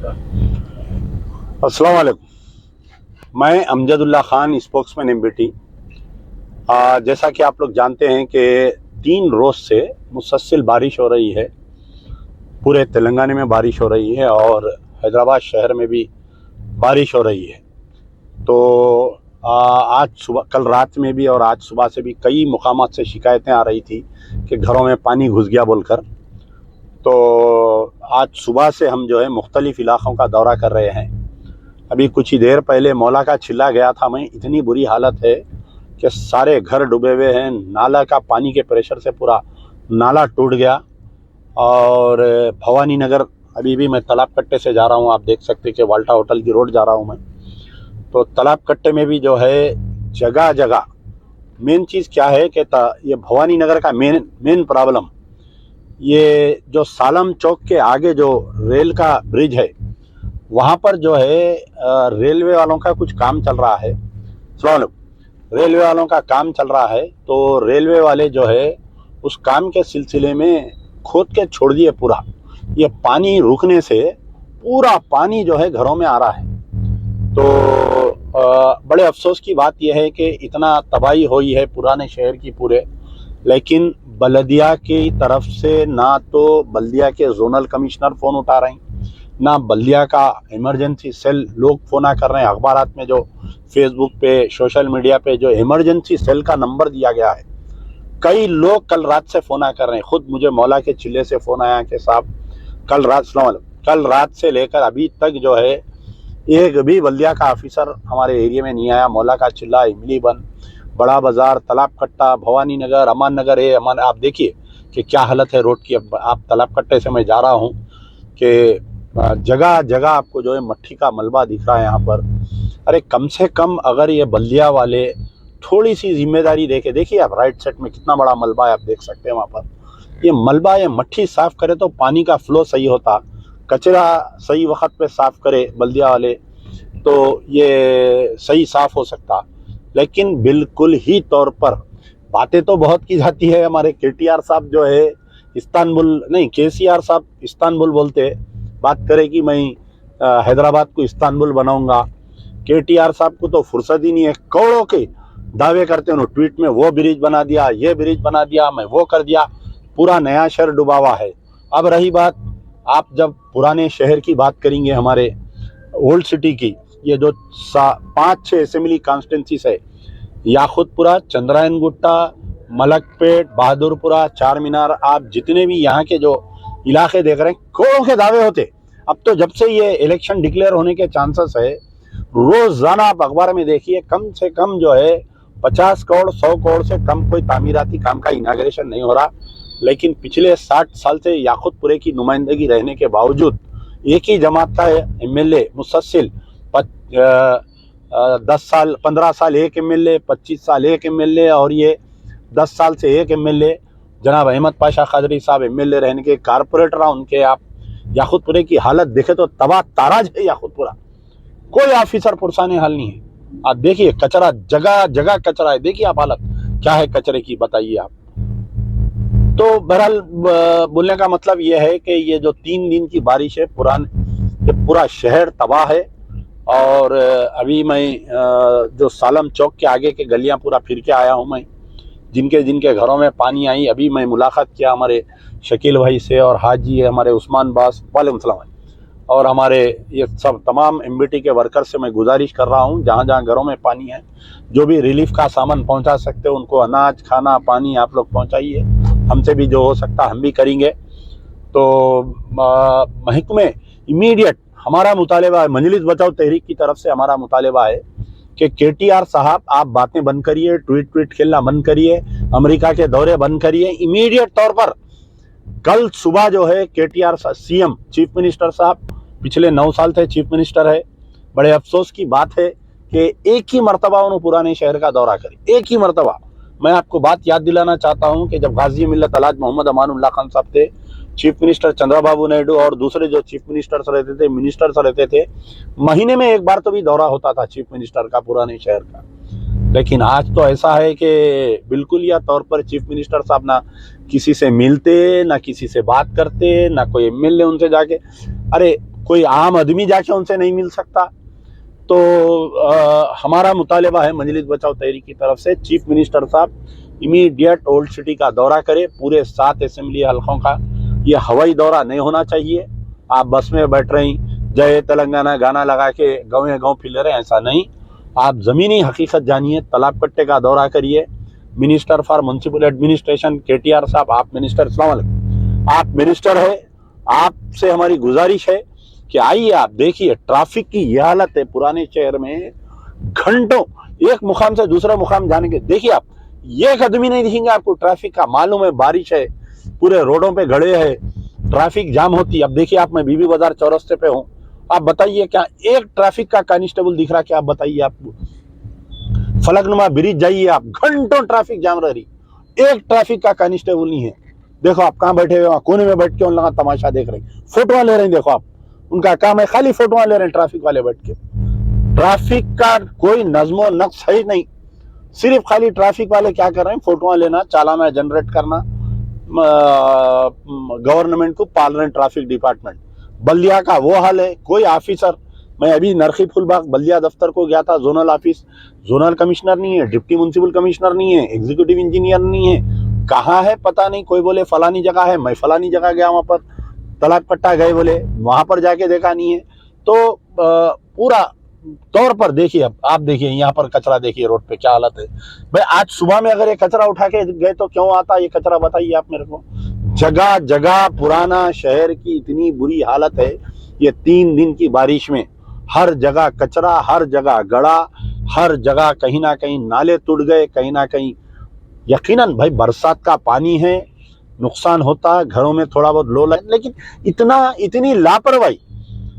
अस्सलाम वालेकुम। मैं अमजदुल्ला खान, स्पोक्समैन एमबीटी। जैसा कि आप लोग जानते हैं कि 3 रोज़ से मुसलसल बारिश हो रही है। पूरे तेलंगाना में बारिश हो रही है और हैदराबाद शहर में भी बारिश हो रही है। तो आज सुबह, कल रात में भी और आज सुबह से भी कई मुकामात से शिकायतें आ रही थी कि घरों में पानी घुस गया बोलकर। तो आज सुबह से हम जो है मुख्तलिफ इलाक़ों का दौरा कर रहे हैं। अभी कुछ ही देर पहले मौला का चिल्ला गया था मैं। इतनी बुरी हालत है कि सारे घर डूबे हुए हैं। नाला का पानी के प्रेशर से पूरा नाला टूट गया। और भवानी नगर, अभी भी मैं तालाब कट्टे से जा रहा हूँ, आप देख सकते हैं कि वाल्टा होटल की रोड जा रहा हूँ मैं। तो तालाब कट्टे में भी जो है जगह जगह, मेन चीज़ क्या है कि ये भवानी नगर का मेन प्रॉब्लम, ये जो सालम चौक के आगे जो रेल का ब्रिज है, वहाँ पर जो है रेलवे वालों का कुछ काम चल रहा है। रेलवे वालों का काम चल रहा है। तो रेलवे वाले जो है उस काम के सिलसिले में खोद के छोड़ दिए पूरा। ये पानी रुकने से पूरा पानी जो है घरों में आ रहा है। तो बड़े अफसोस की बात यह है कि इतना तबाही हुई है पुराने शहर की पूरे, लेकिन बल्दिया की तरफ से ना तो बल्दिया के जोनल कमिश्नर फ़ोन उठा रहे हैं, ना बल्दिया का इमरजेंसी सेल लोग फ़ोन कर रहे हैं। अखबारात में जो फेसबुक पे, सोशल मीडिया पे जो इमरजेंसी सेल का नंबर दिया गया है, कई लोग कल रात से फ़ोन कर रहे हैं। ख़ुद मुझे मौला के चिल्ले से फ़ोन आया कि साहब कल रात से लेकर अभी तक जो है एक भी बल्दिया का ऑफिसर हमारे एरिया में नहीं आया। मौला का चिल्ला, इमली बन, बड़ा बाज़ार, तालाब कट्टा, भवानी नगर, अमान नगर है। आप देखिए कि क्या हालत है रोड की। अब आप तालाब कट्टे से मैं जा रहा हूँ कि जगह जगह आपको जो है मट्टी का मलबा दिख रहा है यहाँ पर। अरे कम से कम अगर ये बल्दिया वाले थोड़ी सी जिम्मेदारी देके, देखिए आप राइट साइड में कितना बड़ा मलबा है, आप देख सकते हैं वहाँ पर। ये मलबा, ये मट्टी साफ़ करे तो पानी का फ्लो सही होता, कचरा सही वक्त पे साफ़ करे बल्दिया वाले तो ये सही साफ़ हो सकता। लेकिन बिल्कुल ही तौर पर बातें तो बहुत की जाती है। हमारे केटीआर साहब जो है इस्तांबुल नहीं, केसीआर साहब इस्तांबुल बोलते, बात करें कि मैं हैदराबाद को इस्तांबुल बनाऊंगा। केटीआर साहब को तो फुर्सत ही नहीं है, करोड़ों के दावे करते हैं ट्वीट में, वो ब्रिज बना दिया, ये ब्रिज बना दिया, मैं वो कर दिया, पूरा नया शहर डूबा हुआ है। अब रही बात, आप जब पुराने शहर की बात करेंगे, हमारे ओल्ड सिटी की, ये जो 5-6 असेंबली कॉन्स्टिट्यूंसीज है, याकुतपुरा, चंद्रायन गुट्टा, मलकपेट, बहादुरपुरा, चार मीनार, आप जितने भी यहाँ के जो इलाके देख रहे हैं, करोड़ों के दावे होते। अब तो जब से ये इलेक्शन डिक्लेयर होने के चांसेस है, रोजाना आप अखबार में देखिए कम से कम जो है 50 करोड़ 100 करोड़ से कम कोई तामीराती काम का इनाग्रेशन नहीं हो रहा। लेकिन पिछले 60 साल से याकुतपुरे की नुमाइंदगी रहने के बावजूद एक ही जमात का एमएलए मुसलसल 10 साल 15 साल एक एमएलए, 25 साल एक एमएलए, और ये 10 साल से एक एमएलए जनाब अहमद पाशा कादरी साहब एमएलए रहने के कारपोरेटर रहा उनके। आप याकुतपुरे की हालत देखे तो तबाह ताराज है याकुतपुरा। कोई ऑफिसर पुरसाने हाल नहीं है। आप देखिए कचरा, जगह जगह कचरा है। देखिए आप हालत क्या है कचरे की, बताइए आप। तो बहरहाल बोलने का मतलब यह है कि ये जो 3 दिन की बारिश है, ये पूरा शहर तबाह है। और अभी मैं जो सालम चौक के आगे के गलियां पूरा फिर के आया हूं मैं, जिनके जिनके घरों में पानी आई। अभी मैं मुलाकात किया हमारे शकील भाई से, और हाजी है हमारे उस्मान बास, वालेकुम सलाम, और हमारे ये सब तमाम एमबीटी के वर्कर से मैं गुजारिश कर रहा हूँ, जहाँ जहाँ घरों में पानी है, जो भी रिलीफ का सामान पहुँचा सकते हो उनको अनाज, खाना, पानी आप लोग पहुँचाइए। हमसे भी जो हो सकता हम भी करेंगे। तो महकमे इमीडिएट, हमारा मुतालबा है, मजलिस बचाओ तहरीक की तरफ से हमारा मुतालबा है कि केटीआर साहब आप बातें बंद करिए, ट्वीट खेलना बंद करिए, अमेरिका के दौरे बंद करिए। इमीडिएट तौर पर कल सुबह जो है केटीआर सीएम, चीफ मिनिस्टर साहब पिछले 9 साल से चीफ मिनिस्टर है। बड़े अफसोस की बात है कि एक ही मरतबा उन्होंने पुराने शहर का दौरा करी, एक ही मरतबा। मैं आपको बात याद दिलाना चाहता हूं कि जब गाजी मिल्लत अलाज मोहम्मद अमानुल्लाह खान साहब थे चीफ मिनिस्टर, चंद्रबाबू नायडू और दूसरे जो चीफ मिनिस्टर्स रहते थे, महीने में एक बार तो भी दौरा होता था चीफ मिनिस्टर का पुराने शहर का। लेकिन आज तो ऐसा है कि बिल्कुल या तौर पर चीफ मिनिस्टर साहब ना किसी से मिलते, ना किसी से बात करते, ना कोई एमएलए उनसे जाके। अरे कोई आम आदमी जाके उनसे नहीं मिल सकता। तो हमारा मुतालबा है मजलिस बचाओ तहरीक की तरफ से, चीफ मिनिस्टर साहब इमीडिएट ओल्ड सिटी का दौरा करे, पूरे 7 असेंबली हलकों का। ये हवाई दौरा नहीं होना चाहिए। आप बस में बैठ रही जय तेलंगाना गाना लगा के गाँव फिर रहे, ऐसा नहीं। आप ज़मीनी हकीकत जानिए, तालाब कट्टे का दौरा करिए। Minister for municipal administration KTR साहब, आप मिनिस्टर, अस्सलाम वालेकुम, आप मिनिस्टर है, आपसे हमारी गुजारिश है कि आइए, आप देखिए ट्रैफिक की यह हालत है पुराने शहर में। घंटों एक मुकाम से दूसरा मुकाम जाने के, देखिए आप एक आदमी नहीं दिखेंगे आपको ट्रैफिक का। मालूम है बारिश है, पूरे रोडों पे गड़े है, ट्रैफिक जाम होती है। अब देखिए आप, मैं बीबी बाजार चौरस्ते पे हूँ, आप बताइए क्या एक ट्रैफिक का कांस्टेबल दिख रहा? क्या आप बताइए? आप फलकनुमा ब्रिज जाइए, आप घंटों ट्रैफिक जाम रही, एक ट्रैफिक का कांस्टेबल नहीं है। देखो आप कहाँ बैठे हुए, कोने में बैठ के उन लोग तमाशा देख रहे हैं, फोटो ले रहे हैं। देखो आप, उनका काम है खाली फोटो ले रहे हैं ट्रैफिक वाले बैठ के। ट्रैफिक का कोई नज्मो नक्श है ही नहीं, सिर्फ खाली ट्रैफिक वाले क्या कर रहे हैं, फोटो लेना, चालाना जनरेट करना गवर्नमेंट को, पाल रहे हैं ट्रैफिक डिपार्टमेंट। बल्दिया का वो हाल है, कोई ऑफिसर, मैं अभी नरखी फुलबाग बल्दिया दफ्तर को गया था, जोनल ऑफिस, जोनल कमिश्नर नहीं है, डिप्टी म्यूनसिपल कमिश्नर नहीं है, एग्जीक्यूटिव इंजीनियर नहीं है, कहाँ है पता नहीं। कोई बोले फलानी जगह है, मैं फलानी जगह गया, वहां पर तालाब कट्टा गए बोले, वहां पर जाके देखा नहीं है। तो पूरा तौर पर देखिए, अब आप देखिए यहाँ पर कचरा देखिए, रोड पे क्या हालत है। भाई आज सुबह में अगर ये कचरा उठा के गए तो क्यों आता ये कचरा, बताइए आप मेरे को। जगह जगह पुराना शहर की इतनी बुरी हालत है, ये 3 दिन की बारिश में हर जगह कचरा, हर जगह गड़ा, हर जगह कहीं ना कहीं नाले टूट गए, कहीं ना कहीं। यकीनन भाई बरसात का पानी है, नुकसान होता है, घरों में थोड़ा बहुत लो लगे, लेकिन इतनी लापरवाही।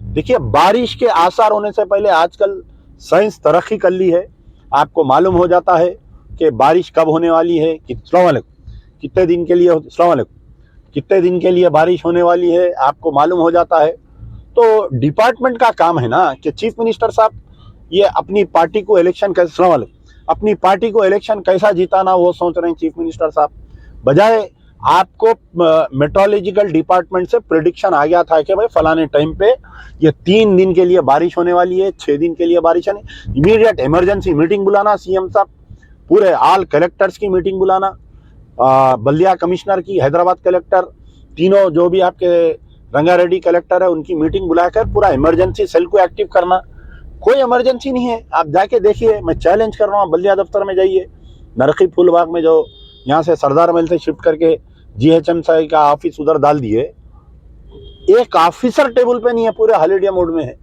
देखिए बारिश के आसार होने से पहले आजकल साइंस तरक्की कर ली है, आपको मालूम हो जाता है कि बारिश कब होने वाली है, कितने दिन के लिए, कितने दिन के लिए बारिश होने वाली है, आपको मालूम हो जाता है। तो डिपार्टमेंट का काम है ना कि चीफ मिनिस्टर साहब ये अपनी पार्टी को इलेक्शन कैसा जिताना वो सोच रहे हैं चीफ मिनिस्टर साहब। बजाय आपको मेट्रोलॉजिकल डिपार्टमेंट से प्रेडिक्शन आ गया था कि भाई फलाने टाइम पे ये 3 दिन के लिए बारिश होने वाली है, 6 दिन के लिए बारिश है, इमीडिएट इमरजेंसी मीटिंग बुलाना, सीएम साहब पूरे ऑल कलेक्टर्स की मीटिंग बुलाना, बल्दिया कमिश्नर की, हैदराबाद कलेक्टर, तीनों जो भी आपके रंगारेड्डी कलेक्टर है उनकी मीटिंग बुलाकर पूरा इमरजेंसी सेल को एक्टिव करना। कोई इमरजेंसी नहीं है, आप जाके देखिए, मैं चैलेंज कर रहा हूँ, बल्दिया दफ्तर में जाइए, नरखी फूलबाग में जो यहाँ से सरदार महल से शिफ्ट करके GHMC का ऑफिस उधर डाल दिए, एक ऑफिसर टेबल पे नहीं है, पूरे हॉलिडे मोड में है।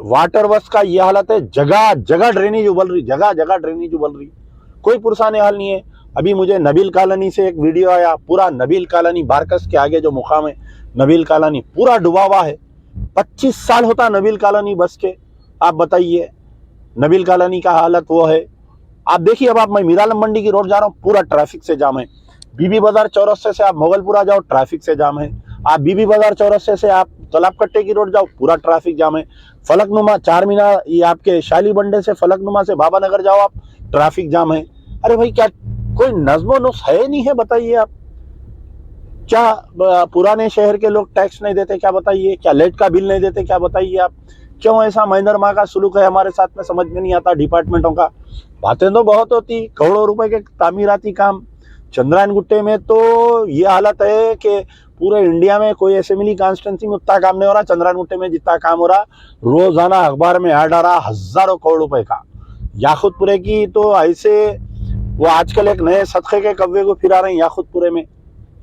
वाटर वर्क्स का ये हालत है, जगह जगह ड्रेनेज उबल रही, कोई पुरसाने हाल नहीं है। अभी मुझे नबील कॉलोनी से एक वीडियो आया, पूरा नबील कॉलोनी बारकस के आगे जो मुकाम है नबील कॉलोनी पूरा डूबा हुआ है। 25 साल होता नबील कॉलोनी बस के, आप बताइए नबील कॉलोनी का हालत वो है। आप देखिए, अब मैं मीरालम मंडी की रोड जा रहा हूँ, पूरा ट्रैफिक से जाम है। बीबी बाजार चौरस्ते से आप मोगलपुरा जाओ, ट्रैफिक से जाम है। आप बीबी बाजार चौरस्ते से आप तालाब कट्टे की रोड जाओ, पूरा ट्रैफिक जाम है। फलकनुमा चार मीनार, ये आपके शाली बंडे से फलकनुमा से बाबा नगर जाओ आप, ट्रैफिक जाम है। अरे भाई क्या कोई नज्मो नुस्ख है नहीं है, बताइए आप। क्या पुराने शहर के लोग टैक्स नहीं देते क्या, बताइए? क्या लाइट का बिल नहीं देते क्या, बताइए आप? क्यों ऐसा महेंद्र माँ का सुलूक है हमारे साथ में, समझ में नहीं आता डिपार्टमेंटों का। बातें तो बहुत होती, करोड़ों रुपए के तामीराती काम। चंद्रायन गुट्टे में तो ये हालत है कि पूरे इंडिया में कोई असेंबली कॉन्स्टिट्यूंसी में उतना काम नहीं हो रहा, चंद्रायन गुट्टे में जितना काम हो रहा। रोजाना अखबार में ऐड आ रहा हजारों करोड़ रुपए का। याकुतपुरे की तो ऐसे, वो आजकल एक नए सदक़े के कब्जे को फिरा रहे हैं याकुतपुरे में,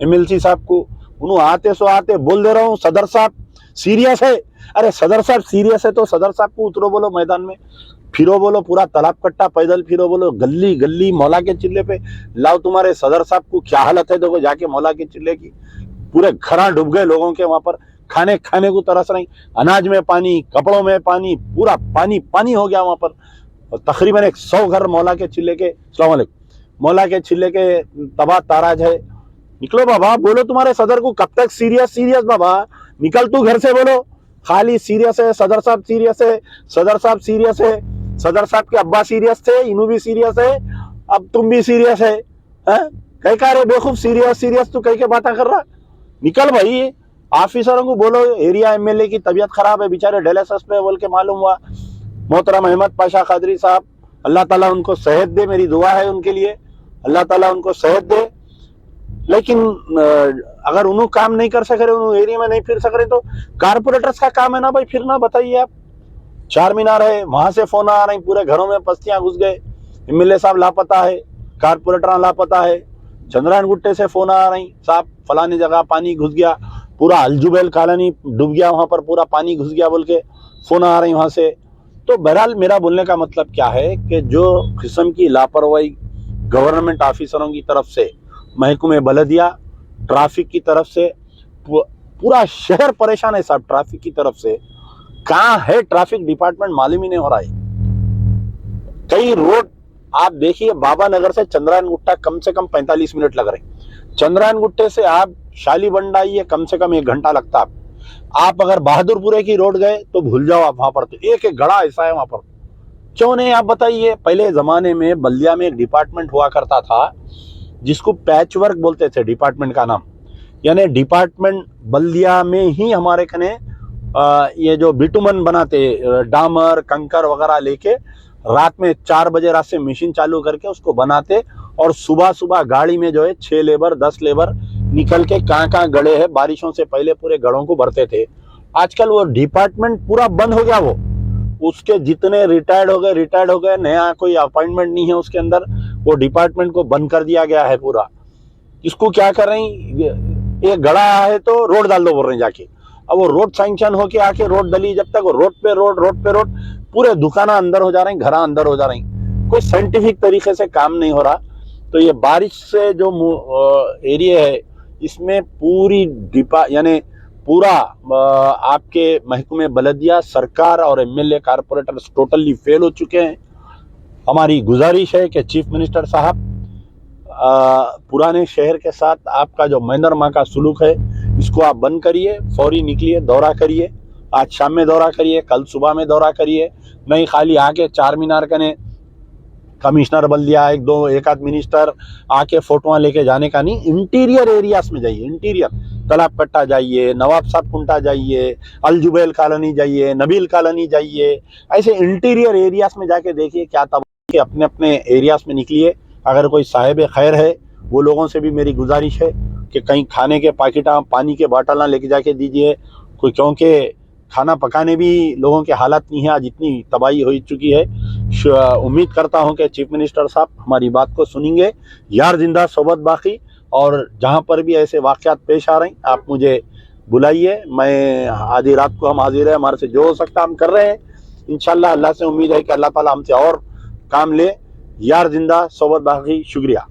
MLC साहब को। उन्होंने आते सो आते बोल दे रहा हूँ, सदर साहब सीरियस है। अरे सदर साहब सीरियस है तो सदर साहब को उतरो बोलो मैदान में, फिरो बोलो, पूरा तालाब कट्टा पैदल फिरो बोलो, गली गली मौला के चिल्ले पे लाओ तुम्हारे सदर साहब को। क्या हालत है देखो जाके मौला के चिल्ले की, पूरे घर डूब गए लोगों के, वहां पर खाने को तरस रही, अनाज में पानी, कपड़ों में पानी, पूरा पानी पानी हो गया वहां पर। तकरीबन 100 घर मौला के चिल्ले के, अस्सलाम वालेकुम, मौला के चिल्ले के तबाह ताराज है। निकलो बाबा, बोलो तुम्हारे सदर को कब तक सीरियस बाबा, निकल तू घर से, बोलो खाली सीरियस है, सदर साहब सीरियस है, सदर साहब सीरियस है, सदर साहब के अब्बा सीरियस थे, इनू भी सीरियस है, अब तुम भी सीरियस है। कह रे बेवकूफ, सीरियस तू कह के बातें कर रहा, निकल भाई, ऑफिसरों को बोलो एरिया एमएलए की तबीयत खराब है, बेचारे डायलिसिस पे बोल के मालूम हुआ। मोहतरम अहमद पाशा कादरी साहब, अल्लाह ताला उनको सेहत दे, मेरी दुआ है उनके लिए, अल्लाह ताला उनको सेहत दे। लेकिन अगर उन्होंने काम नहीं कर सक रहे, उन्होंने एरिया में नहीं फिर सक रहे, तो कारपोरेटर्स का काम है ना भाई फिरना। बताइए आप, चार मीनार है, वहां से फोन आ रही, पूरे घरों में पस्तियां घुस गए, एमएलए साहब लापता है, कारपोरेटर लापता है। चंद्रायन गुट्टे से फोन आ रही, साहब फलानी जगह पानी घुस गया, पूरा अलजुबेल कॉलोनी डूब गया, वहां पर पूरा पानी घुस गया बोल के फोन आ रही वहां से। तो बहरहाल मेरा बोलने का मतलब क्या है कि जो किस्म की लापरवाही गवर्नमेंट ऑफिसरों की तरफ से, महकमे बलदिया, ट्रैफिक की तरफ से, पूरा शहर परेशान है साहब ट्रैफिक की तरफ से। कहाँ है ट्रैफिक डिपार्टमेंट मालूम ही नहीं हो रहा है। कई रोड आप देखिए, बाबा नगर से चंद्रायन गुट्टा कम से कम 45 मिनट लग रहे, चंद्रायन गुट्टे से आप शाली बंड आइए कम से कम 1 घंटा लगता। आप अगर बहादुरपुरे की रोड गए तो भूल जाओ आप, वहां पर तो एक एक गड़ा ऐसा है वहां पर। क्यों नहीं आप बताइए। पहले जमाने में बल्दिया में एक डिपार्टमेंट हुआ करता था जिसको पैच वर्क बोलते थे, डिपार्टमेंट का नाम, यानी डिपार्टमेंट बल्दिया में ही हमारे कने ये जो बिटुमन बनाते, डामर कंकर वगैरह लेके रात में 4 बजे रात से मशीन चालू करके उसको बनाते, और सुबह सुबह गाड़ी में जो है 6 लेबर 10 लेबर निकल के कहाँ कहाँ गड़े हैं बारिशों से पहले पूरे गड़ों को भरते थे। आजकल वो डिपार्टमेंट पूरा बंद हो गया। वो उसके जितने रिटायर्ड हो गए, नया कोई अपॉइंटमेंट नहीं है उसके अंदर। वो डिपार्टमेंट को बंद कर दिया गया है पूरा। इसको क्या कर रही, एक गड़ा है तो रोड डाल दो बोल रहे हैं जाके। अब वो रोड सैंक्शन होके आके रोड डली, जब तक वो रोड पे रोड पूरे दुकाना अंदर हो जा रही, घर अंदर हो जा रही, कोई साइंटिफिक तरीके से काम नहीं हो रहा। तो ये बारिश से जो एरिया है इसमें पूरी यानी पूरा आपके महकमे बलदिया, सरकार और एमएलए कारपोरेटर टोटली फेल हो चुके हैं। हमारी गुजारिश है कि चीफ मिनिस्टर साहब पुराने शहर के साथ आपका जो मैनरमा का सुलूक है इसको आप बंद करिए, फौरी निकलिए, दौरा करिए, आज शाम में दौरा करिए, कल सुबह में दौरा करिए। नहीं खाली आके चार मीनार कने कमिश्नर बल्दिया एक आध मिनिस्टर आके फोटोआं लेके जाने का नहीं, इंटीरियर एरियाज में जाइए, इंटीरियर तालाब कट्टा जाइए, नवाब साहब कुंटा जाइए, अलजुबेल कॉलोनी जाइए, नबील कॉलोनी जाइए, ऐसे इंटीरियर एरियाज में जाके देखिए क्या तब के अपने अपने एरियाज में निकलिए। अगर कोई साहिब खैर है वो लोगों से भी मेरी गुजारिश है कि कहीं खाने के पैकेट, पानी के बाटल लेके जाके दीजिए कोई, क्योंकि खाना पकाने भी लोगों के हालत नहीं है, आज इतनी तबाही हो चुकी है। उम्मीद करता हूं कि चीफ मिनिस्टर साहब हमारी बात को सुनेंगे। यार जिंदा सोबत बाकी, और जहां पर भी ऐसे वाक़यात पेश आ रहे हैं आप मुझे बुलाइए। मैं आधी रात को हम हाजिर है, हमारे से जो हो सकता हम कर रहे हैं। इंशाल्लाह अल्लाह से उम्मीद है कि अल्लाह ताला हमसे और काम ले। यार जिंदा सोबत बाकी, शुक्रिया।